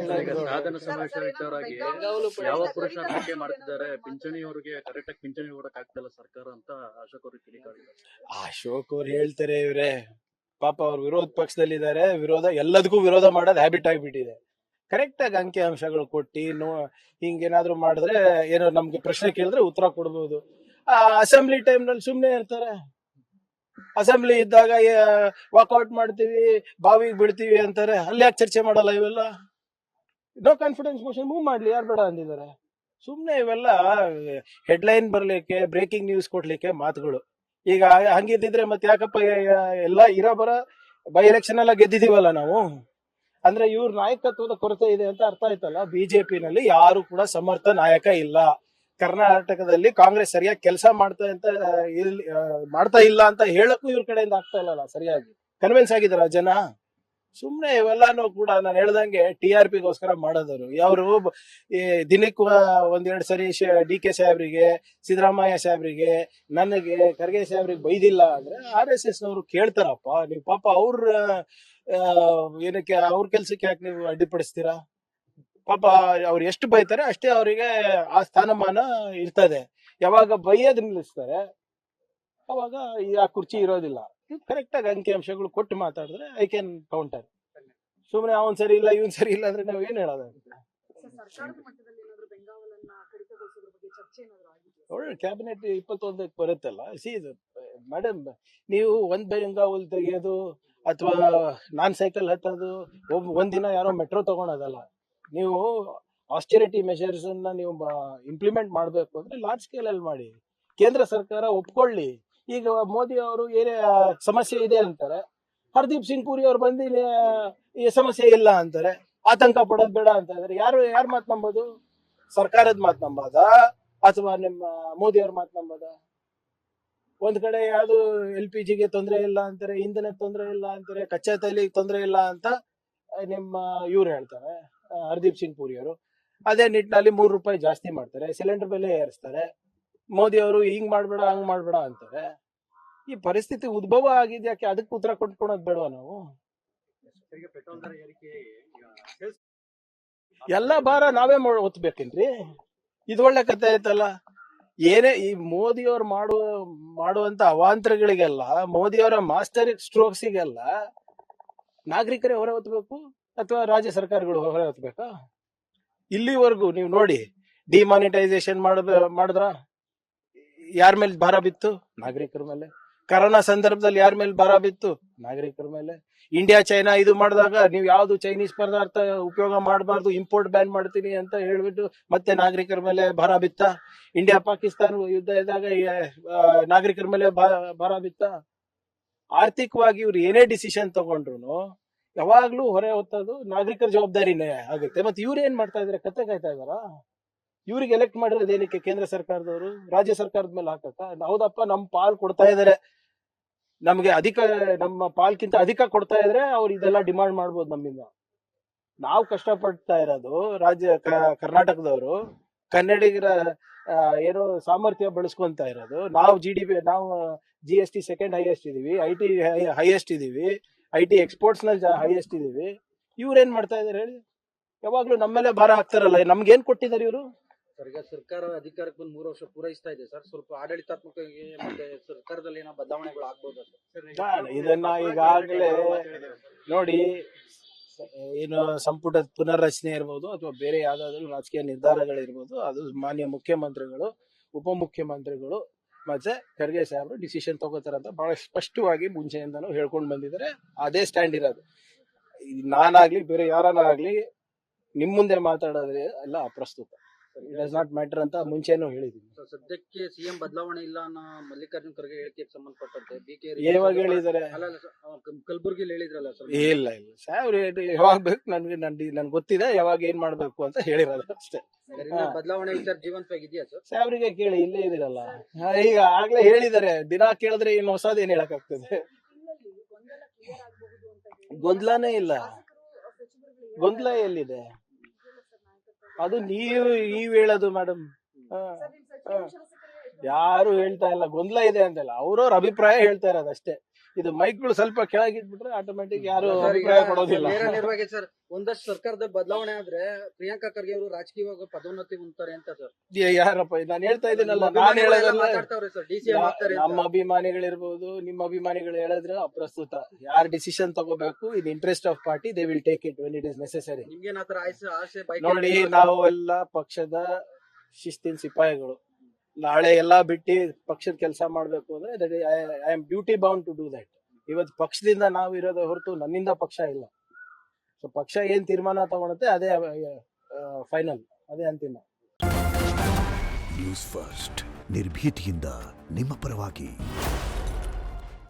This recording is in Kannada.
ಈಗ ಸಾಧನ ಸಮಾವೇಶವಾಗಿ ಯಾವ ಪುರುಷ ಆಯ್ಕೆ ಮಾಡ್ತಿದ್ದಾರೆ, ಪಿಂಚಣಿಯವರಿಗೆ ಕರೆಕ್ಟ್ ಆಗಿ ಪಿಂಚಣಿ ಕೊಡಕ್ ಆಗ್ತಿಲ್ಲ ಸರ್ಕಾರ ಅಂತ ಅಶೋಕ್ ಅವರು ಕಿಡಿಕಾಡಿದ್ದಾರೆ. ಅಶೋಕ್ ಅವ್ರು ಹೇಳ್ತಾರೆ ಇವ್ರೆ, ಪಾಪ ಅವ್ರು ವಿರೋಧ ಪಕ್ಷದಲ್ಲಿದ್ದಾರೆ, ಎಲ್ಲದಕ್ಕೂ ವಿರೋಧ ಮಾಡೋದು ಹ್ಯಾಬಿಟ್ ಆಗಿಬಿಟ್ಟಿದೆ. ಕರೆಕ್ಟ್ ಆಗಿ ಅಂಕಿ ಅಂಶಗಳು ಕೊಟ್ಟು ಹಿಂಗೇನಾದ್ರು ಮಾಡಿದ್ರೆ ಏನೋ ನಮ್ಗೆ ಪ್ರಶ್ನೆ ಕೇಳಿದ್ರೆ ಉತ್ತರ ಕೊಡ್ಬೋದು. ಅಸೆಂಬ್ಲಿ ಟೈಮ್ ನಲ್ಲಿ ಸುಮ್ನೆ ಇರ್ತಾರೆ. ಅಸೆಂಬ್ಲಿ ಇದ್ದಾಗ ವಾಕೌಟ್ ಮಾಡ್ತೀವಿ, ಬಾವಿಗೆ ಬಿಡ್ತೀವಿ ಅಂತಾರೆ. ಅಲ್ಲಿ ಯಾಕೆ ಚರ್ಚೆ ಮಾಡಲ್ಲ? ಇವೆಲ್ಲ ನೋ ಕಾನ್ಫಿಡೆನ್ಸ್ ಮೋಷನ್ ಮೂವ್ ಮಾಡ್ಲಿ, ಯಾರು ಬೇಡ ಅಂದಿದ್ದಾರೆ? ಸುಮ್ನೆ ಇವೆಲ್ಲ ಹೆಡ್ಲೈನ್ ಬರ್ಲಿಕ್ಕೆ, ಬ್ರೇಕಿಂಗ್ ನ್ಯೂಸ್ ಕೊಡ್ಲಿಕ್ಕೆ ಮಾತುಗಳು. ಈಗ ಹಂಗಿದ್ದಿದ್ರೆ ಮತ್ತೆ ಯಾಕಪ್ಪ ಎಲ್ಲ ಬರ ಬೈ ಎಲೆಕ್ಷನ್ ಎಲ್ಲ ಗೆದ್ದಿದೀವಲ್ಲ ನಾವು. ಅಂದ್ರೆ ಇವ್ರ ನಾಯಕತ್ವದ ಕೊರತೆ ಇದೆ ಅಂತ ಅರ್ಥ ಆಯ್ತಲ್ಲ. ಬಿಜೆಪಿನಲ್ಲಿ ಯಾರು ಕೂಡ ಸಮರ್ಥ ನಾಯಕ ಇಲ್ಲ. ಕರ್ನಾಟಕದಲ್ಲಿ ಕಾಂಗ್ರೆಸ್ ಸರಿಯಾಗಿ ಕೆಲಸ ಮಾಡ್ತಾ ಇಲ್ಲ ಅಂತ ಹೇಳಕ್ಕೂ ಇವ್ರ ಕಡೆಯಿಂದ ಆಗ್ತಾ ಇಲ್ಲಲ್ಲ. ಸರಿಯಾಗಿ ಕನ್ವಿನ್ಸ್ ಆಗಿದಾರ ಜನ? ಸುಮ್ನೆ ಇವೆಲ್ಲಾನು ಕೂಡ ನಾನು ಹೇಳ್ದಂಗೆ TRP ಗೋಸ್ಕರ ಮಾಡೋದವರು. ಯಾರು ದಿನಕ್ಕೂ ಒಂದೆರಡು ಸರಿ DK ಸಾಹೇಬ್ರಿಗೆ, ಸಿದ್ದರಾಮಯ್ಯ ಸಾಹೇಬ್ರಿಗೆ, ನನಗೆ ಖರ್ಗೆ ಸಾಹೇಬ್ರಿಗೆ ಬೈದಿಲ್ಲ ಅಂದ್ರೆ RSS ನವರು ಕೇಳ್ತಾರಪ್ಪ. ನೀವು ಪಾಪ ಏನಕ್ಕೆ ಅವ್ರ ಕೆಲ್ಸಕ್ಕೆ ಯಾಕೆ ನೀವು ಅಡ್ಡಿಪಡಿಸ್ತೀರಾ? ಪಾಪ ಅವ್ರು ಎಷ್ಟು ಬೈತಾರೆ ಅಷ್ಟೇ ಅವರಿಗೆ ಆ ಸ್ಥಾನಮಾನ ಇರ್ತದೆ. ಯಾವಾಗ ಬೈಯೋದ್ ನಿಲ್ಲಿಸ್ತಾರೆ ಅವಾಗ ಆ ಕುರ್ಚಿ ಇರೋದಿಲ್ಲ. ಕರೆಕ್ಟ್ ಆಗಿ ಅಂಕಿ ಅಂಶಗಳು ಕೊಟ್ಟು ಮಾತಾಡಿದ್ರೆ ಐ ಕ್ಯಾನ್ ಕೌಂಟರ್. ಸುಮ್ನೆ ಅವನ್ ಸರಿ ಇಲ್ಲ ಇವನ್ ಸರಿ ಇಲ್ಲ ಅಂದ್ರೆ ನಾವ್ ಏನ್ ಹೇಳೋದು? ಒಳ್ಳೆ ಕ್ಯಾಬಿನೆಟ್ 21ಕ್ಕೆ ಬರುತ್ತಲ್ಲ. ಇದು ಮೇಡಮ್, ನೀವು ಒಂದ್ ಬೆಂಗಾವಲ್ ತೆಗೆಯೋದು ಅಥವಾ ನಾನ್ ಸೈಕಲ್ ಹತ್ತೋದು, ಒಂದಿನ ಯಾರೋ ಮೆಟ್ರೋ ತಗೊಳೋದಲ್ಲ. ನೀವು ಆಸ್ಟೆರಿಟಿ ಮೆಷರ್ಸ್ ಅನ್ನ ನೀವು ಇಂಪ್ಲಿಮೆಂಟ್ ಮಾಡ್ಬೇಕು ಅಂದ್ರೆ ಲಾರ್ಜ್ ಸ್ಕೇಲ್ ಅಲ್ಲಿ ಮಾಡಿ. ಕೇಂದ್ರ ಸರ್ಕಾರ ಒಪ್ಕೊಳ್ಳಿ. ಈಗ ಮೋದಿ ಅವರು ಏನೇ ಸಮಸ್ಯೆ ಇದೆ ಅಂತಾರೆ, ಹರ್ದೀಪ್ ಸಿಂಗ್ ಪುರಿ ಅವ್ರು ಬಂದು ಈ ಸಮಸ್ಯೆ ಇಲ್ಲ ಅಂತಾರೆ. ಆತಂಕ ಪಡೋದು ಬೇಡ ಅಂತ ಇದ್ರೆ ಯಾರು ಮಾತು ನಂಬೋದು? ಸರ್ಕಾರದ ಮಾತು ನಂಬೋದ ಅಥವಾ ನಿಮ್ಮ ಮೋದಿ ಅವ್ರ ಮಾತು ನಂಬೋದ? ಒಂದ್ ಕಡೆ ಯಾವ್ದು LPGಗೆ ತೊಂದರೆ ಇಲ್ಲ ಅಂತಾರೆ, ಇಂಧನಕ್ಕೆ ತೊಂದರೆ ಇಲ್ಲ ಅಂತಾರೆ, ಕಚ್ಚಾ ತೈಲಿಗೆ ತೊಂದರೆ ಇಲ್ಲ ಅಂತ ನಿಮ್ಮ ಇವ್ರು ಹೇಳ್ತಾರೆ, ಹರ್ದೀಪ್ ಸಿಂಗ್ ಪುರಿ ಅವರು. ಅದೇ ನಿಟ್ಟಿನಲ್ಲಿ ₹3 ಜಾಸ್ತಿ ಮಾಡ್ತಾರೆ, ಸಿಲಿಂಡರ್ ಬೆಲೆ ಏರಿಸ್ತಾರೆ. ಮೋದಿ ಅವರು ಹಿಂಗ್ ಮಾಡ್ಬೇಡ ಹಂಗ್ ಮಾಡ್ಬೇಡ ಅಂತಾರೆ. ಈ ಪರಿಸ್ಥಿತಿ ಉದ್ಭವ ಆಗಿದ್ಯಾಕೆ? ಅದಕ್ಕೆ ಉತ್ತರ ಕೊಟ್ಕೊಳೋದ್ ಬೇಡವಾ ನಾವು? ಎಲ್ಲ ಭಾರ ನಾವೇ ಒತ್ಬೇಕೇನ್ರಿ? ಇದು ಒಳ್ಳೆ ಕಥೆ ಆಯ್ತಲ್ಲ. ಏನೇ ಈ ಮೋದಿ ಅವ್ರು ಮಾಡುವಂತ ಅವಾಂತರಗಳಿಗೆಲ್ಲ, ಮೋದಿ ಅವರ ಮಾಸ್ಟರ್ ಸ್ಟ್ರೋಕ್ಸಿಗೆಲ್ಲ ನಾಗರಿಕರೇ ಹೊರ ಹೊತ್ಬೇಕು ಅಥವಾ ರಾಜ್ಯ ಸರ್ಕಾರಗಳು ಹೊರ ಹೊತ್ಬೇಕಾ? ಇಲ್ಲಿವರೆಗೂ ನೀವು ನೋಡಿ, ಡಿಮಾನಿಟೈಸೇಷನ್ ಮಾಡಿದ್ರ ಯಾರ ಮೇಲೆ ಭಾರ ಬಿತ್ತು? ನಾಗರಿಕರ ಮೇಲೆ. ಕರೋನಾ ಸಂದರ್ಭದಲ್ಲಿ ಯಾರ ಮೇಲೆ ಭಾರ ಬಿತ್ತು? ನಾಗರಿಕರ ಮೇಲೆ. ಇಂಡಿಯಾ ಚೈನಾ ಇದು ಮಾಡಿದಾಗ ನೀವು ಯಾವ್ದು ಚೈನೀಸ್ ಪದಾರ್ಥ ಉಪಯೋಗ ಮಾಡಬಾರ್ದು, ಇಂಪೋರ್ಟ್ ಬ್ಯಾನ್ ಮಾಡ್ತೀನಿ ಅಂತ ಹೇಳ್ಬಿಟ್ಟು ಮತ್ತೆ ನಾಗರಿಕರ ಮೇಲೆ ಭಾರ ಬಿತ್ತ? ಇಂಡಿಯಾ ಪಾಕಿಸ್ತಾನ ಯುದ್ಧ ಇದ್ದಾಗ ನಾಗರಿಕರ ಮೇಲೆ ಭಾರ ಬಿತ್ತ? ಆರ್ಥಿಕವಾಗಿ ಇವ್ರು ಏನೇ ಡಿಸಿಷನ್ ತಗೊಂಡ್ರು ಯಾವಾಗ್ಲೂ ಹೊರೆ ಹೊತ್ತದು ನಾಗರಿಕರ ಜವಾಬ್ದಾರಿನೇ ಆಗುತ್ತೆ. ಮತ್ತೆ ಇವ್ರು ಏನ್ ಮಾಡ್ತಾ ಇದಾರೆ? ಕತ್ತೆ ಕಾಯ್ತಾ ಇದಾರ? ಇವ್ರಿಗೆ ಎಲೆಕ್ಟ್ ಮಾಡಿರೋದು ಏನಕ್ಕೆ? ಕೇಂದ್ರ ಸರ್ಕಾರದವರು ರಾಜ್ಯ ಸರ್ಕಾರದ ಮೇಲೆ ಹಾಕಕ್ಕ? ಹೌದಪ್ಪ, ನಮ್ ಪಾಲ್ ಕೊಡ್ತಾ ಇದಾರೆ, ನಮ್ಗೆ ನಮ್ಮ ಪಾಲ್ಕಿಂತ ಅಧಿಕ ಕೊಡ್ತಾ ಇದ್ರೆ ಅವ್ರು ಇದೆಲ್ಲ ಡಿಮಾಂಡ್ ಮಾಡ್ಬೋದು ನಮ್ಮಿಂದ. ನಾವು ಕಷ್ಟಪಡ್ತಾ ಇರೋದು ಕರ್ನಾಟಕದವರು, ಕನ್ನಡಿಗರ ಏನೋ ಸಾಮರ್ಥ್ಯ ಬೆಳೆಸ್ಕೊಂತ ಇರೋದು. ನಾವು ನಾವು GST ಸೆಕೆಂಡ್ ಹೈಯೆಸ್ಟ್ ಇದೀವಿ, IT ಹೈಯೆಸ್ಟ್ ಇದೀವಿ, IT ಎಕ್ಸ್ಪೋರ್ಟ್ಸ್ ನಲ್ಲಿ ಹೈಯೆಸ್ಟ್ ಇದೀವಿ. ಇವ್ರೇನ್ ಮಾಡ್ತಾ ಇದಾರೆ ಹೇಳಿ? ಯಾವಾಗ್ಲೂ ನಮ್ಮೇಲೆ ಭಾರ ಹಾಕ್ತಾರಲ್ಲ. ನಮ್ಗೇನ್ ಕೊಟ್ಟಿದ್ದಾರೆ ಇವರು? ಈಗ ಸರ್ಕಾರ ಅಧಿಕಾರಕ್ಕೆ ಬಂದು 3 ವರ್ಷ ಪೂರೈಸ್ತಾ ಇದೆ ಸರ್. ಸ್ವಲ್ಪ ಆಡಳಿತಾತ್ಮಕ ಮತ್ತೆ ಸರ್ಕಾರದಲ್ಲಿ ಏನೋ ಬದಲಾವಣೆಗಳು ಆಗ್ಬೋದು ಸರ್? ಇದನ್ನ ಈಗಾಗಲೇ ನೋಡಿ, ಏನು ಸಂಪುಟದ ಪುನರ್ರಚನೆ ಇರ್ಬೋದು ಅಥವಾ ಬೇರೆ ಯಾವ್ದಾದ್ರು ರಾಜಕೀಯ ನಿರ್ಧಾರಗಳಿರ್ಬೋದು, ಅದು ಮಾನ್ಯ ಮುಖ್ಯಮಂತ್ರಿಗಳು, ಉಪಮುಖ್ಯಮಂತ್ರಿಗಳು ಮತ್ತೆ ಖರ್ಗೆ ಸಾಹೇಬರು ಡಿಸಿಷನ್ ತಗೋತಾರಂತ ಬಹಳ ಸ್ಪಷ್ಟವಾಗಿ ಮುಂಚೆಯಿಂದನೂ ಹೇಳ್ಕೊಂಡು ಬಂದಿದ್ದಾರೆ. ಅದೇ ಸ್ಟ್ಯಾಂಡ್ ಇರೋದು. ನಾನಾಗ್ಲಿ ಬೇರೆ ಯಾರನ್ನಾಗ್ಲಿ ನಿಮ್ ಮುಂದೆ ಮಾತಾಡೋದ್ರೆ ಎಲ್ಲ ಅಪ್ರಸ್ತುತ. ಇಟ್ ಡಸ್ ನಾಟ್ ಮ್ಯಾಟರ್ ಅಂತ ಮುಂಚೆನೂ ಹೇಳಿದೀನಿ. ಸದ್ಯಕ್ಕೆ CM ಬದಲಾವಣೆ ಇಲ್ಲ ಅನ್ನೋ ಮಲ್ಲಿಕಾರ್ಜುನ್ ಖರ್ಗೆ ಹೇಳಿಕೆಗೆ ಸಂಬಂಧಪಟ್ಟಂತೆ BK ಯಾವಾಗ ಹೇಳಿದ್ದಾರೆ? ಕಲಬುರ್ಗಿಲಿ ಹೇಳಿದ್ರಲ್ಲ ಸರ್. ಇಲ್ಲ ಸಾಹೇಬ್ರು ಯಾವಾಗ ಬೇಕು ನನ್ಗೆ ಗೊತ್ತಿದೆ ಯಾವಾಗ ಏನ್ ಮಾಡ್ಬೇಕು ಅಂತ ಹೇಳಿರೋದು ಅಷ್ಟೇ. ಬದಲಾವಣೆ ವಿಚಾರ ಜೀವಂತವಾಗಿದೆಯಾ ಸರ್? ಸಾಹೇಬ್ರಿಗೆ ಕೇಳಿ, ಇಲ್ಲೇ ಇದಿರಲ್ಲ. ಈಗ ಆಗ್ಲೇ ಹೇಳಿದ್ದಾರೆ, ದಿನ ಕೇಳಿದ್ರೆ ಇನ್ನು ಹೊಸದೇನ್ ಹೇಳಕ್ ಆಗ್ತದೆ? ಗೊಂದಲನೇ ಇಲ್ಲ. ಗೊಂದಲ ಎಲ್ಲಿದೆ? ಅದು ನೀವ್ ಹೇಳೋದು ಮೇಡಮ್. ಯಾರು ಹೇಳ್ತಾ ಇಲ್ಲ ಗೊಂದಲ ಇದೆ ಅಂತಲ್ಲ, ಅವ್ರವ್ರ ಅಭಿಪ್ರಾಯ ಹೇಳ್ತಾ ಇರೋದು ಅಷ್ಟೇ. ಇದು ಮೈಕ್ಗಳು ಸ್ವಲ್ಪ ಕೆಳಗಿದ್ಬಿಟ್ರೆ ಆಟೋಮೆಟಿಕ್ ಯಾರು ಸರ್, ಈಗ ಅಭಿಪ್ರಾಯ ಕೊಡೋದಿಲ್ಲ. ನೇರವಾಗಿ ಸರ್ ಒಂದಷ್ಟು ಸರ್ಕಾರದ ಬದಲಾವಣೆ ಆದ್ರೆ ಪ್ರಿಯಾಂಕಾ ಖರ್ಗೆ ಅವರು ರಾಜಕೀಯವಾಗಿ ಪದೋನ್ನತಿ ಹೊಂದ್ತಾರೆ ಅಂತ ಸರ್ ಯಾರಪ್ಪ ನಾನು ಹೇಳ್ತಾ ಇದ್ದೀನಲ್ಲ, ನಾನು ಅಭಿಮಾನಿಗಳೆಲ್ಲ ಹೇಳೋದಲ್ಲ. ಮಾತಾಡ್ತಾವ್ರೆ ಸರ್ ಡಿಸಿಎಂ ಆಗ್ತಾರೆ ನಮ್ಮ ಅಭಿಮಾನಿಗಳಿರ್ಬೋದು, ನಿಮ್ಮ ಅಭಿಮಾನಿಗಳು ಹೇಳಿದ್ರೆ ಅಪ್ರಸ್ತುತ. ಯಾರು ಡಿಸಿಷನ್ ತಗೋಬೇಕು ಇನ್ interest of party, they will take it when it is necessary. ನಿಮ್ಗೇನ್ ಆತರ ಆಸೆ ಬೈಕ್ ನೋಡಿ, ನಾವು ಎಲ್ಲ ಪಕ್ಷದ ಶಿಸ್ತಿನ ಸಿಪಾಯಿಗಳು. ನಾಳೆ ಎಲ್ಲಾ ಬಿಟ್ಟು ಪಕ್ಷದ ಕೆಲಸ ಮಾಡ್ಬೇಕು ಅಂದ್ರೆ I am duty bound to do that. ಇವತ್ತು ಪಕ್ಷದಿಂದ ನಾವು ಇರೋದೇ ಹೊರತು ನನ್ನಿಂದ ಪಕ್ಷ ಇಲ್ಲ. ಸೊ ಪಕ್ಷ ಏನ್ ತೀರ್ಮಾನ ತಗೊಳುತ್ತೆ ಅದೇ ಫೈನಲ್, ಅದೇ ಅಂತಿಮ. ನ್ಯೂಸ್ ಫಸ್ಟ್ ನಿರ್ಭೀತಿಯಿಂದ ನಿಮ್ಮ ಪರವಾಗಿ.